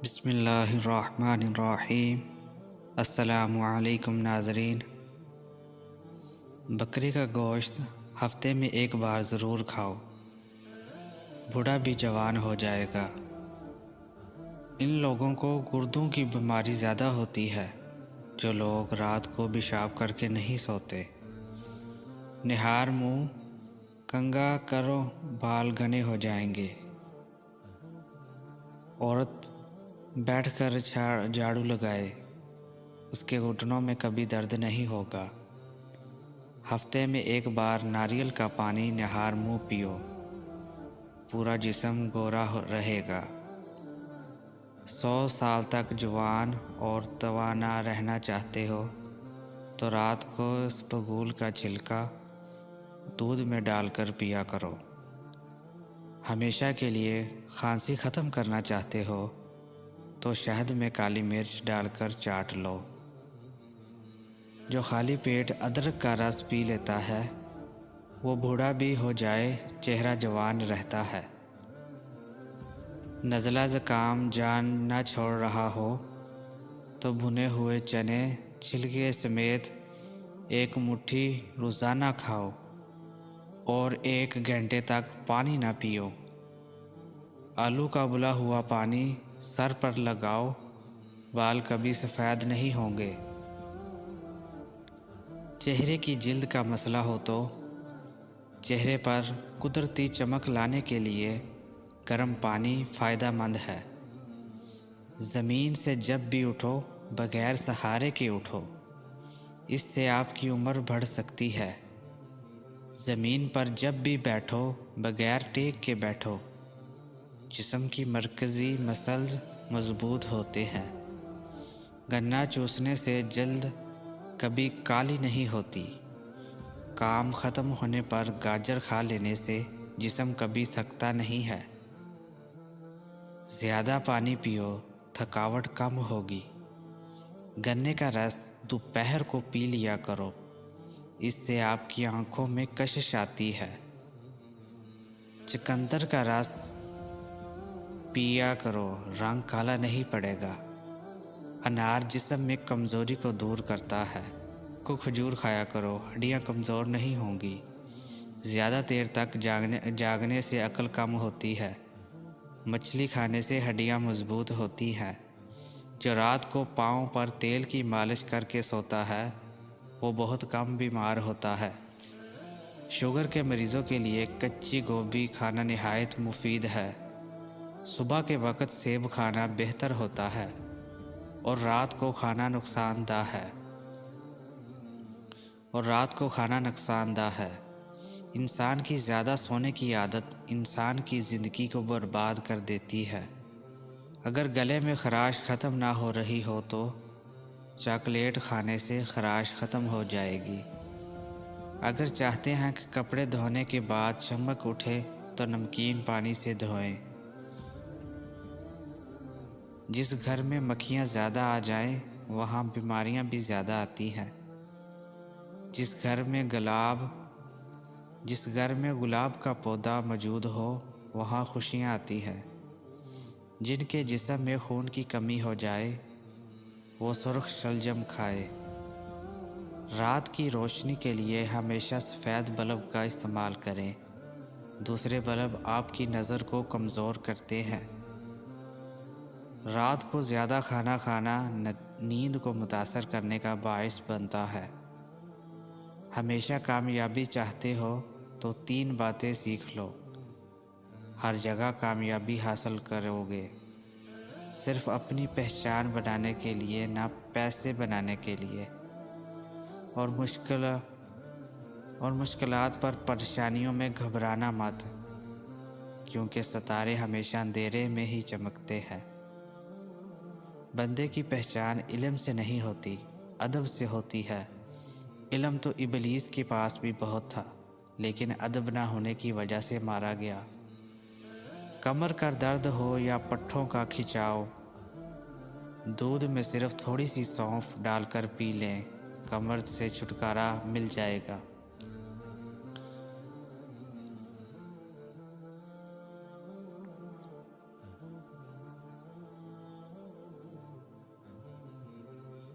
بسم اللہ الرحمن الرحیم۔ السلام علیکم ناظرین۔ بکری کا گوشت ہفتے میں ایک بار ضرور کھاؤ، بوڑھا بھی جوان ہو جائے گا۔ ان لوگوں کو گردوں کی بیماری زیادہ ہوتی ہے جو لوگ رات کو پیشاب کر کے نہیں سوتے۔ نہار منہ کنگھا کرو، بال گھنے ہو جائیں گے۔ عورت بیٹھ کر جھاڑو لگائے، اس کے گھٹنوں میں کبھی درد نہیں ہوگا۔ ہفتے میں ایک بار ناریل کا پانی نہار منہ پیو، پورا جسم گورا رہے گا۔ 100 سال تک جوان اور توانا رہنا چاہتے ہو تو رات کو اسبگول کا چھلکا دودھ میں ڈال کر پیا کرو۔ ہمیشہ کے لیے کھانسی ختم کرنا چاہتے ہو تو شہد میں کالی مرچ ڈال کر چاٹ لو۔ جو خالی پیٹ ادرک کا رس پی لیتا ہے وہ بوڑھا بھی ہو جائے چہرہ جوان رہتا ہے۔ نزلہ زکام جان نہ چھوڑ رہا ہو تو بھنے ہوئے چنے چھلکے سمیت 1 مٹھی روزانہ کھاؤ اور 1 گھنٹے تک پانی نہ پیو۔ آلو کا ابلا ہوا پانی سر پر لگاؤ، بال کبھی سفید نہیں ہوں گے۔ چہرے کی جلد کا مسئلہ ہو تو چہرے پر قدرتی چمک لانے کے لیے گرم پانی فائدہ مند ہے۔ زمین سے جب بھی اٹھو بغیر سہارے کے اٹھو، اس سے آپ کی عمر بڑھ سکتی ہے۔ زمین پر جب بھی بیٹھو بغیر ٹیک کے بیٹھو، جسم کی مرکزی مسلز مضبوط ہوتے ہیں۔ گنا چوسنے سے جلد کبھی کالی نہیں ہوتی۔ کام ختم ہونے پر گاجر کھا لینے سے جسم کبھی تھکتا نہیں ہے۔ زیادہ پانی پیو، تھکاوٹ کم ہوگی۔ گنے کا رس دوپہر کو پی لیا کرو، اس سے آپ کی آنکھوں میں کشش آتی ہے۔ چقندر کا رس پیا کرو، رنگ کالا نہیں پڑے گا۔ انار جسم میں کمزوری کو دور کرتا ہے۔ کھجور کھایا کرو، ہڈیاں کمزور نہیں ہوں گی۔ زیادہ دیر تک جاگنے سے عقل کم ہوتی ہے۔ مچھلی کھانے سے ہڈیاں مضبوط ہوتی ہیں۔ جو رات کو پاؤں پر تیل کی مالش کر کے سوتا ہے وہ بہت کم بیمار ہوتا ہے۔ شوگر کے مریضوں کے لیے کچی گوبھی کھانا نہایت مفید ہے۔ صبح کے وقت سیب کھانا بہتر ہوتا ہے اور رات کو کھانا نقصان دہ ہے۔ انسان کی زیادہ سونے کی عادت انسان کی زندگی کو برباد کر دیتی ہے۔ اگر گلے میں خراش ختم نہ ہو رہی ہو تو چاکلیٹ کھانے سے خراش ختم ہو جائے گی۔ اگر چاہتے ہیں کہ کپڑے دھونے کے بعد چمک اٹھے تو نمکین پانی سے دھوئیں۔ جس گھر میں مکھیاں زیادہ آ جائیں وہاں بیماریاں بھی زیادہ آتی ہیں۔ جس گھر میں گلاب کا پودا موجود ہو وہاں خوشیاں آتی ہیں۔ جن کے جسم میں خون کی کمی ہو جائے وہ سرخ شلجم کھائے۔ رات کی روشنی کے لیے ہمیشہ سفید بلب کا استعمال کریں، دوسرے بلب آپ کی نظر کو کمزور کرتے ہیں۔ رات کو زیادہ کھانا نیند کو متاثر کرنے کا باعث بنتا ہے۔ ہمیشہ کامیابی چاہتے ہو تو 3 باتیں سیکھ لو، ہر جگہ کامیابی حاصل کرو گے۔ صرف اپنی پہچان بنانے کے لیے نہ پیسے بنانے کے لیے۔ اور مشکلات پر پریشانیوں میں گھبرانا مت، کیونکہ ستارے ہمیشہ اندھیرے میں ہی چمکتے ہیں۔ بندے کی پہچان علم سے نہیں ہوتی، ادب سے ہوتی ہے۔ علم تو ابلیس کے پاس بھی بہت تھا لیکن ادب نہ ہونے کی وجہ سے مارا گیا۔ کمر کا درد ہو یا پٹھوں کا کھچاؤ، دودھ میں صرف تھوڑی سی سونف ڈال کر پی لیں، کمر سے چھٹکارا مل جائے گا۔